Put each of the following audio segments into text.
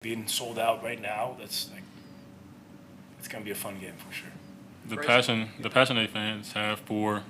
being sold out right now, that's like it's gonna be a fun game for sure. The passion that fans have for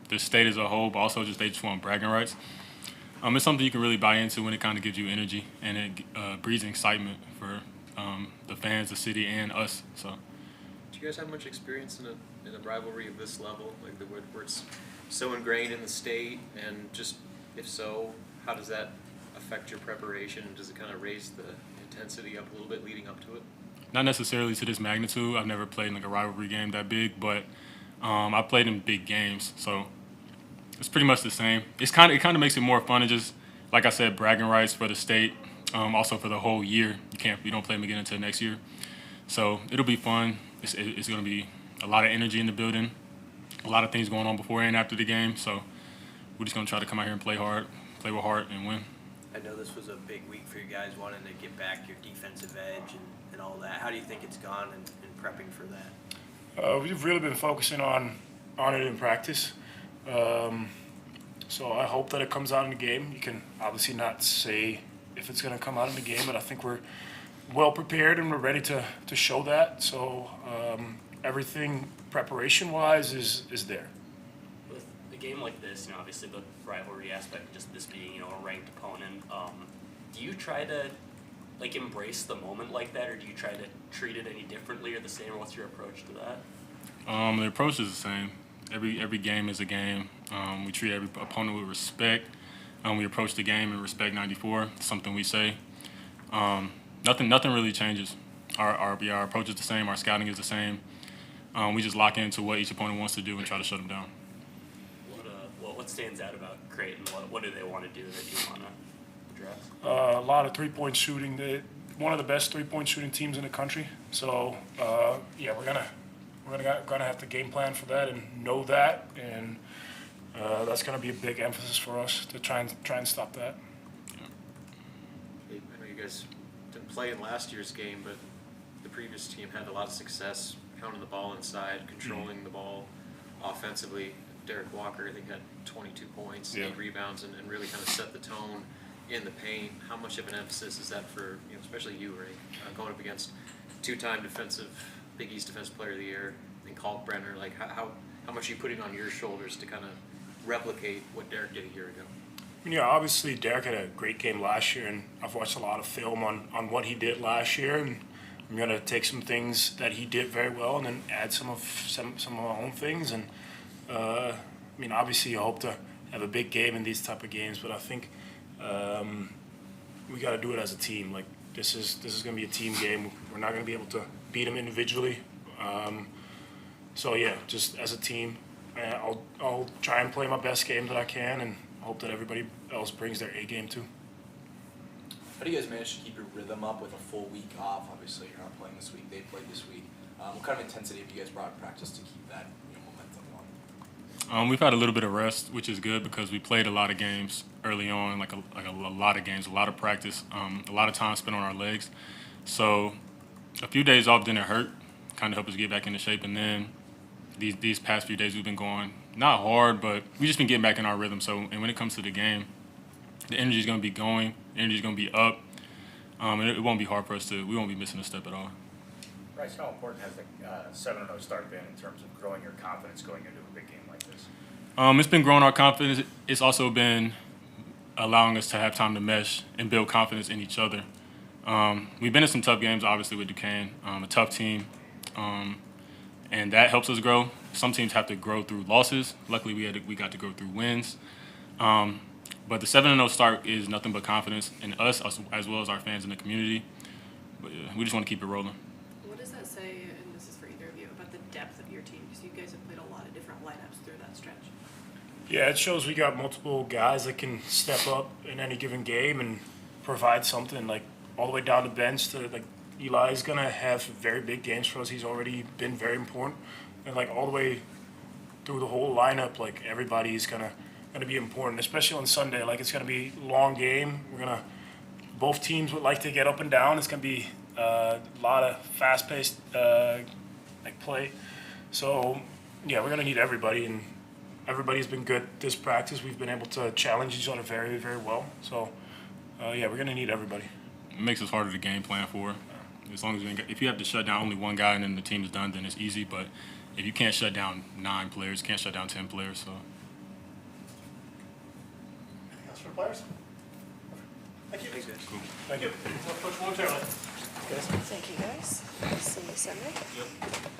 the state as a whole, but also just they just want bragging rights. It's something you can really buy into when it kind of gives you energy and it breeds excitement for the fans, the city, and us. So, Do you guys have much experience in a rivalry of this level, like where it's so ingrained in the state? And just if so, how does that affect your preparation? Does it kind of raise the intensity up a little bit leading up to it? not necessarily to this magnitude. I've never played in like a rivalry game that big, but I played in big games, so it's pretty much the same. It kind of makes it more fun to just, like I said, bragging rights for the state, also for the whole year. You don't play them again until next year, so it'll be fun. It's going to be a lot of energy in the building, a lot of things going on before and after the game. So we're just going to try to come out here and play hard, play with heart, and win. I know this was a big week for you guys wanting to get back your defensive edge and all that. How do you think it's gone in prepping for that? We've really been focusing on it in practice. So I hope that it comes out in the game. You can obviously not say if it's going to come out in the game, but I think we're well prepared and we're ready to show that. So everything preparation-wise is there. With a game like this, obviously the rivalry aspect, just this being, a ranked opponent, do you try to embrace the moment like that, or do you try to treat it any differently or the same, or what's your approach to that? The approach is the same. Every game is a game. We treat every opponent with respect. We approach the game in respect 94, something we say. Nothing really changes. Our approach is the same. Our scouting is the same. We just lock into what each opponent wants to do and try to shut them down. What stands out about Creighton? What do they want to do that you want to address? A lot of three-point shooting. They're one of the best three-point shooting teams in the country. So we're gonna have to game plan for that and know that, and that's gonna be a big emphasis for us to try and stop that. I know you guys didn't play in last year's game, but the previous team had a lot of success pounding the ball inside, controlling the ball offensively. Derek Walker, I think, had 22 points, 8 rebounds, and really kind of set the tone in the paint. How much of an emphasis is that for, especially you, Ray, going up against two-time Big East Defensive Player of the Year, and Kalkbrenner? Like, how much are you putting on your shoulders to kind of replicate what Derek did a year ago? Yeah, obviously Derek had a great game last year, and I've watched a lot of film on what he did last year, and I'm gonna take some things that he did very well and then add some of our own things. And obviously you hope to have a big game in these type of games, but I think we got to do it as a team. Like this is gonna be a team game. We're not gonna be able to beat them individually. Just as a team, I'll try and play my best game that I can, and hope that everybody else brings their A game too. How do you guys manage to keep your rhythm up with a full week off? Obviously, you're not playing this week. They played this week. What kind of intensity have you guys brought in practice to keep that momentum going? We've had a little bit of rest, which is good because we played a lot of games early on, like a lot of games, a lot of practice, a lot of time spent on our legs. So a few days off didn't hurt, kind of helped us get back into shape. And then these past few days we've been going not hard, but we've just been getting back in our rhythm. So and when it comes to the game, the energy is going to be going, the energy is going to be up, and it won't be hard for us we won't be missing a step at all. Bryce, how important has the 7-0 start been in terms of growing your confidence going into a big game like this? It's been growing our confidence. It's also been allowing us to have time to mesh and build confidence in each other. We've been in some tough games, obviously, with Duquesne, a tough team, and that helps us grow. Some teams have to grow through losses. Luckily, we got to go through wins. But the 7-0 start is nothing but confidence in us as well as our fans in the community. But we just want to keep it rolling. What does that say, and this is for either of you, about the depth of your team? Because you guys have played a lot of different lineups through that stretch. Yeah, it shows we got multiple guys that can step up in any given game and provide something, like all the way down the bench to like Eli's gonna have very big games for us. He's already been very important, and like all the way through the whole lineup, like everybody's gonna be important, especially on Sunday. Like it's gonna be a long game. Both teams would like to get up and down. It's gonna be a lot of fast-paced play. So yeah, we're gonna need everybody, and everybody's been good this practice. We've been able to challenge each other very, very well. So, we're going to need everybody. It makes us harder to game plan for. As long as if you have to shut down only one guy and then the team is done, then it's easy. But if you can't shut down 9 players, you can't shut down 10 players. So. Anything else for the players? Thank you. Thanks, guys. Cool. Thank you. Coach momentarily. Thank you, guys. See you Sunday. Yep.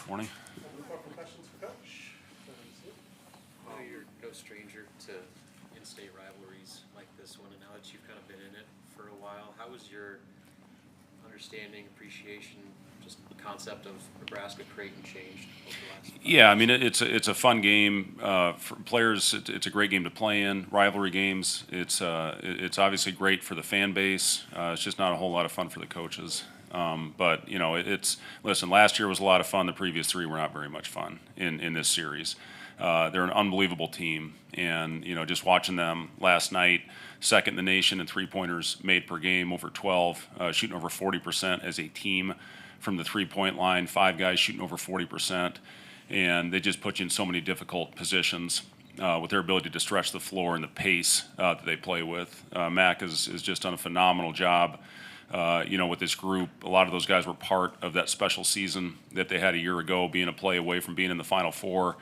Morning. Questions for Coach? I know you're no stranger to in-state rivalries like this one, and now that you've kind of been in it for a while, how was your understanding, appreciation, just the concept of Nebraska-Creighton changed over the last? Yeah, I mean it's a fun game for players. It's a great game to play in. Rivalry games. It's obviously great for the fan base. It's just not a whole lot of fun for the coaches. But you know, listen. Last year was a lot of fun. The previous 3 were not very much fun in this series. They're an unbelievable team, and you know, just watching them last night, second in the nation in 3-pointers made per game, over 12, shooting over 40% as a team from the 3-point line. 5 guys shooting over 40%, and they just put you in so many difficult positions with their ability to stretch the floor and the pace that they play with. Mac has just done a phenomenal job. You know, with this group, a lot of those guys were part of that special season that they had a year ago, being a play away from being in the Final Four,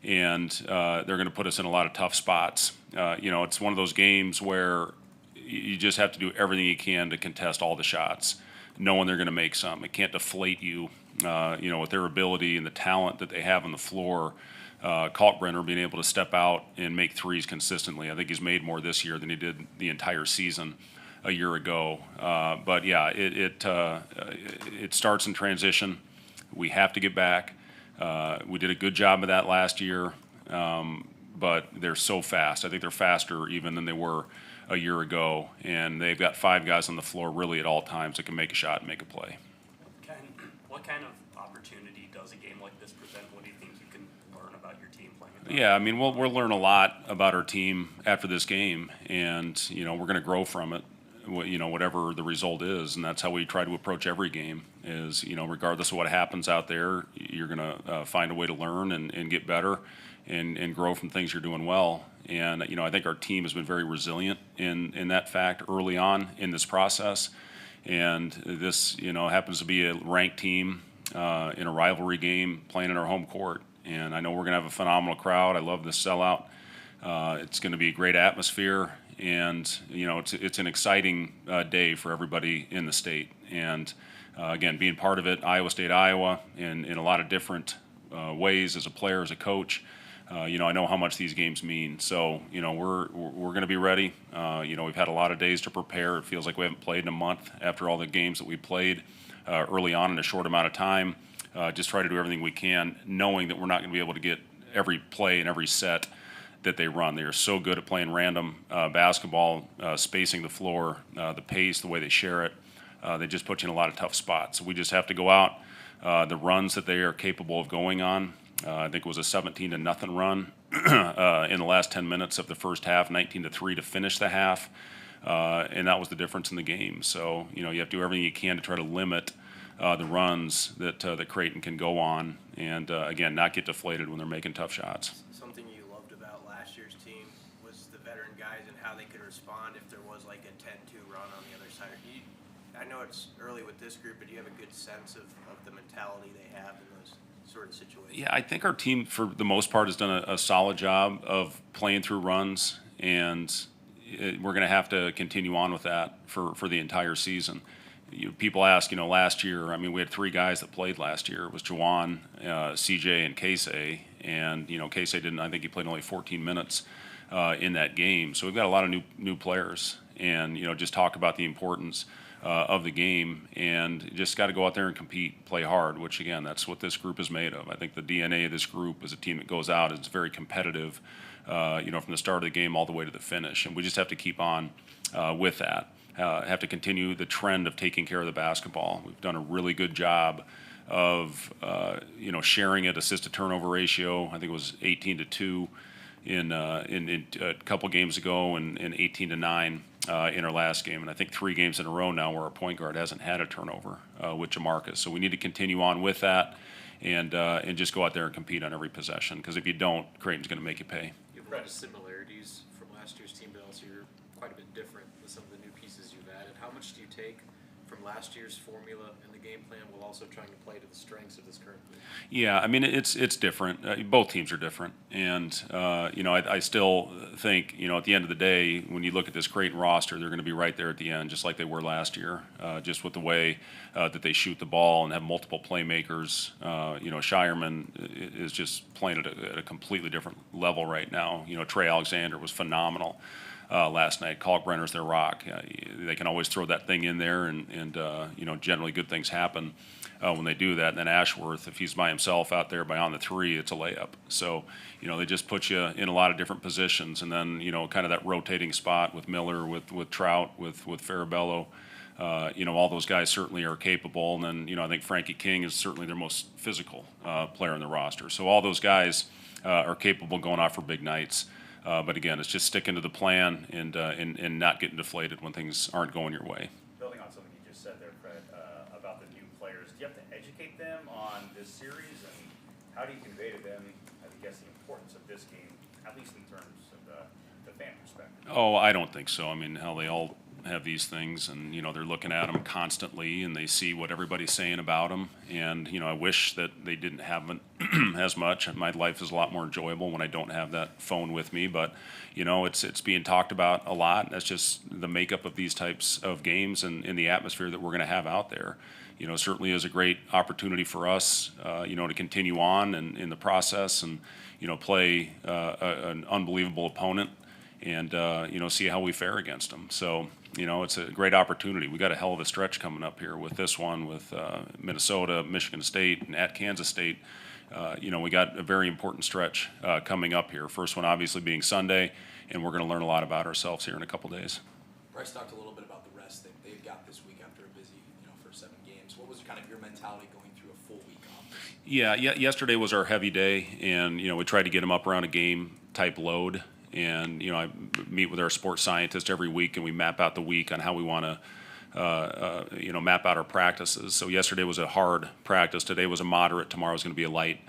and they're going to put us in a lot of tough spots. You know, it's one of those games where you just have to do everything you can to contest all the shots, knowing they're going to make some. It can't deflate you with their ability and the talent that they have on the floor. Kalkbrenner being able to step out and make threes consistently. I think he's made more this year than he did the entire season a year ago. But yeah, it starts in transition. We have to get back. We did a good job of that last year, but they're so fast. I think they're faster even than they were a year ago, and they've got 5 guys on the floor really at all times that can make a shot and make a play. What kind of opportunity does a game like this present? What do you think you can learn about your team playing? Yeah, I mean, we'll learn a lot about our team after this game, and we're going to grow from it. Whatever the result is, and that's how we try to approach every game. Is regardless of what happens out there, you're going to find a way to learn and get better, and grow from things you're doing well. And I think our team has been very resilient in that fact early on in this process. And this happens to be a ranked team in a rivalry game playing in our home court. And I know we're going to have a phenomenal crowd. I love the sellout. It's going to be a great atmosphere. And it's an exciting day for everybody in the state. And again, being part of it, Iowa State, Iowa, in a lot of different ways as a player, as a coach. I know how much these games mean. So we're going to be ready. We've had a lot of days to prepare. It feels like we haven't played in a month after all the games that we played early on in a short amount of time. Just try to do everything we can, knowing that we're not going to be able to get every play and every set that they run. They are so good at playing random basketball, spacing the floor, the pace, the way they share it. They just put you in a lot of tough spots. So we just have to go out. The runs that they are capable of going on, I think it was a 17-0 run in the last 10 minutes of the first half, 19-3 to finish the half, and that was the difference in the game. So you have to do everything you can to try to limit the runs that Creighton can go on, and again, not get deflated when they're making tough shots. Something you loved about last year's team was the veteran guys and how they could respond if there was like a 10-2 run on the other side. I know it's early with this group, but do you have a good sense of the mentality they have in those sort of situations? Yeah, I think our team, for the most part, has done a solid job of playing through runs, and we're going to have to continue on with that for the entire season. People ask, last year, I mean, we had 3 guys that played last year. It was Jawan, CJ, and Casey. And, Casey didn't, I think he played only 14 minutes in that game. So we've got a lot of new players. And, just talk about the importance of the game. And just got to go out there and compete, play hard, which, again, that's what this group is made of. I think the DNA of this group is a team that goes out, is very competitive, from the start of the game all the way to the finish. And we just have to keep on with that. Have to continue the trend of taking care of the basketball. We've done a really good job of sharing it, assist to turnover ratio. I think it was 18-2 in a couple games ago, and 18-9 in our last game. And I think 3 games in a row now where our point guard hasn't had a turnover with Jamarcus. So we need to continue on with that, and just go out there and compete on every possession. Because if you don't, Creighton's going to make you pay. You have a lot of similarities from last year's team, but also you're quite a bit different with some of the new pieces you've added. How much do you take from last year's formula and the game plan while also trying to play to the strengths of this current group? Yeah, I mean, it's different. Both teams are different. And, I still think, at the end of the day, when you look at this Creighton roster, they're going to be right there at the end, just like they were last year, just with the way that they shoot the ball and have multiple playmakers. Shireman is just playing at a completely different level right now. Trey Alexander was phenomenal last night. Kalkbrenner's their rock. They can always throw that thing in there, and generally good things happen when they do that. And then Ashworth, if he's by himself out there on the 3, it's a layup. So, they just put you in a lot of different positions. And then, kind of that rotating spot with Miller, with Trout, with Farabello. All those guys certainly are capable. And then, I think Frankie King is certainly their most physical player in the roster. So all those guys are capable going off for big nights. But again, it's just sticking to the plan and not getting deflated when things aren't going your way. Building on something you just said there, Fred, about the new players, do you have to educate them on this series, and how do you convey to them, I guess, the importance of this game, at least in terms of the fan perspective? Oh, I don't think so. I mean, hell, they all have these things, and they're looking at them constantly, and they see what everybody's saying about them. And I wish that they didn't have it as much. My life is a lot more enjoyable when I don't have that phone with me. But it's being talked about a lot. That's just the makeup of these types of games and in the atmosphere that we're going to have out there. Certainly is a great opportunity for us, to continue on and in the process, and play an unbelievable opponent, and see how we fare against them. So it's a great opportunity. We got a hell of a stretch coming up here with this one, with Minnesota, Michigan State, and at Kansas State. We got a very important stretch coming up here. First one obviously being Sunday, and we're going to learn a lot about ourselves here in a couple days. Bryce talked a little bit about the rest that they've got this week after a busy, first 7 games. What was kind of your mentality going through a full week off? Yeah, yesterday was our heavy day, and we tried to get them up around a game type load. And I meet with our sports scientist every week, and we map out the week on how we want to map out our practices. So yesterday was a hard practice. Today was a moderate. Tomorrow is going to be a light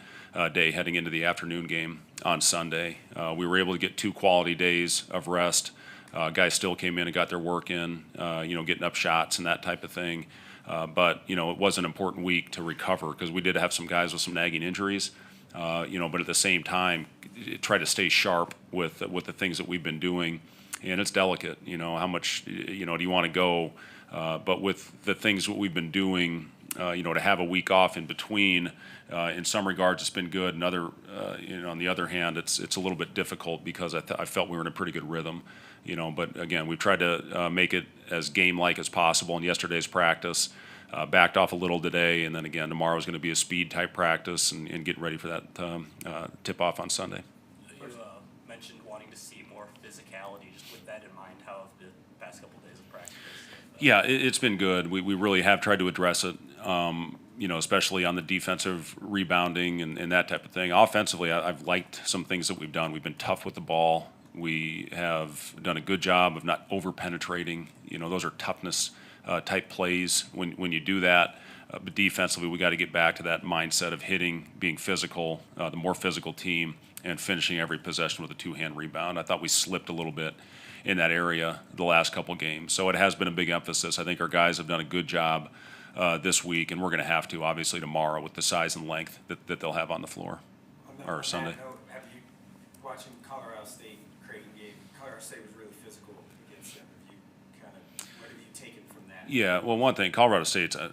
day heading into the afternoon game on Sunday. We were able to get 2 quality days of rest. Guys still came in and got their work in, getting up shots and that type of thing. But it was an important week to recover, because we did have some guys with some nagging injuries. But at the same time, try to stay sharp with the things that we've been doing, and it's delicate. How much do you want to go? But with the things that we've been doing, to have a week off in between, in some regards it's been good. In other, on the other hand, it's a little bit difficult, because I felt we were in a pretty good rhythm. But again, we've tried to make it as game-like as possible. In yesterday's practice, backed off a little today, and then again tomorrow is going to be a speed type practice, and getting ready for that tip off on Sunday. You mentioned wanting to see more physicality. Just with that in mind, how have the past couple days of practice? Yeah, it's been good. We really have tried to address it, especially on the defensive rebounding and that type of thing. Offensively, I've liked some things that we've done. We've been tough with the ball. We have done a good job of not over-penetrating. Those are toughness type plays when you do that. But defensively, we got to get back to that mindset of hitting, being physical, the more physical team, and finishing every possession with a 2-hand rebound. I thought we slipped a little bit in that area the last couple games. So it has been a big emphasis. I think our guys have done a good job this week, and we're going to have to, obviously, tomorrow with the size and length that they'll have on the floor, or Sunday. Have you, watching Colorado State Creighton game, Colorado State was really physical against them. What have you taken from that? Yeah, well, one thing, Colorado State's a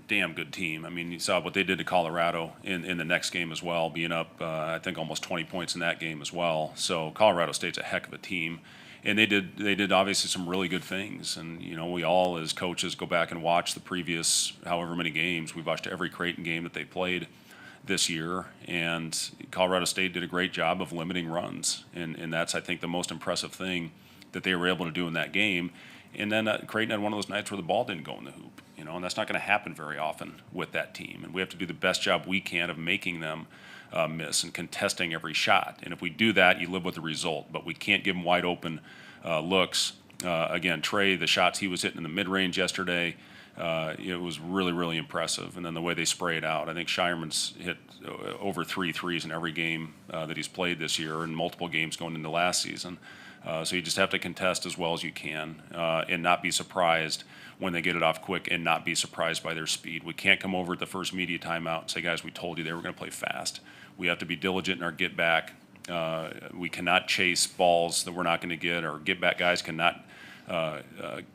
damn good team. I mean, you saw what they did to Colorado in the next game as well, being up, I think, almost 20 points in that game as well. So Colorado State's a heck of a team. And they did obviously some really good things. And, we all as coaches go back and watch the previous however many games. We've watched every Creighton game that they played this year. And Colorado State did a great job of limiting runs. And that's, I think, the most impressive thing that they were able to do in that game. And then Creighton had one of those nights where the ball didn't go in the hoop. And that's not going to happen very often with that team. And we have to do the best job we can of making them miss and contesting every shot. And if we do that, you live with the result. But we can't give them wide open looks. Again, Trey, the shots he was hitting in the mid-range yesterday, it was really, really impressive. And then the way they spray it out. I think Shireman's hit over 3 threes in every game that he's played this year, and multiple games going into last season. So you just have to contest as well as you can, and not be surprised when they get it off quick, and not be surprised by their speed. We can't come over at the first media timeout and say, guys, we told you they were going to play fast. We have to be diligent in our get back. We cannot chase balls that we're not going to get. Our get back guys cannot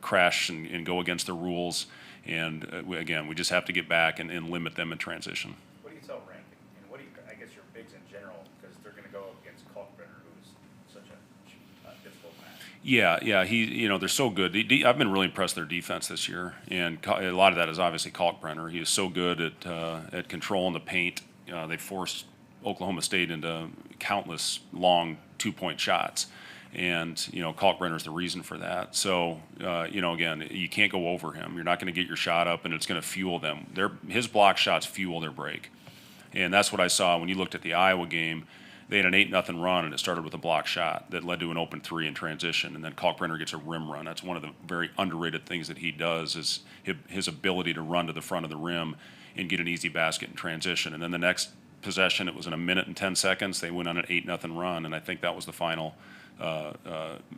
crash and go against the rules. And again, we just have to get back and limit them in transition. What do you tell Rankin? And what do you, I guess your bigs in general, because they're going to go against Kalkbrenner, who's such a difficult match. Yeah, they're so good. I've been really impressed with their defense this year, and a lot of that is obviously Kalkbrenner. He is so good at controlling the paint. They forced Oklahoma State into countless long 2-point shots, and Kalkbrenner is the reason for that. So again, you can't go over him. You're not going to get your shot up, and it's going to fuel them. His block shots fuel their break, and that's what I saw when you looked at the Iowa game. They had an 8-0 run, and it started with a block shot that led to an open 3 in transition, and then Kalkbrenner gets a rim run. That's one of the very underrated things that he does, is his ability to run to the front of the rim and get an easy basket in transition. And then the next possession. It was in a minute and 10 seconds. They went on an 8-0 run, and I think that was the final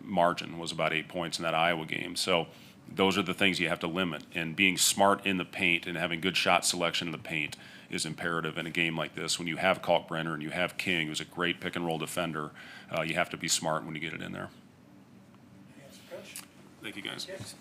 margin, was about 8 points in that Iowa game. So those are the things you have to limit, and being smart in the paint and having good shot selection in the paint is imperative in a game like this. When you have Kalkbrenner and you have King, who's a great pick and roll defender, you have to be smart when you get it in there. Yes, Coach? Thank you, guys. Yes.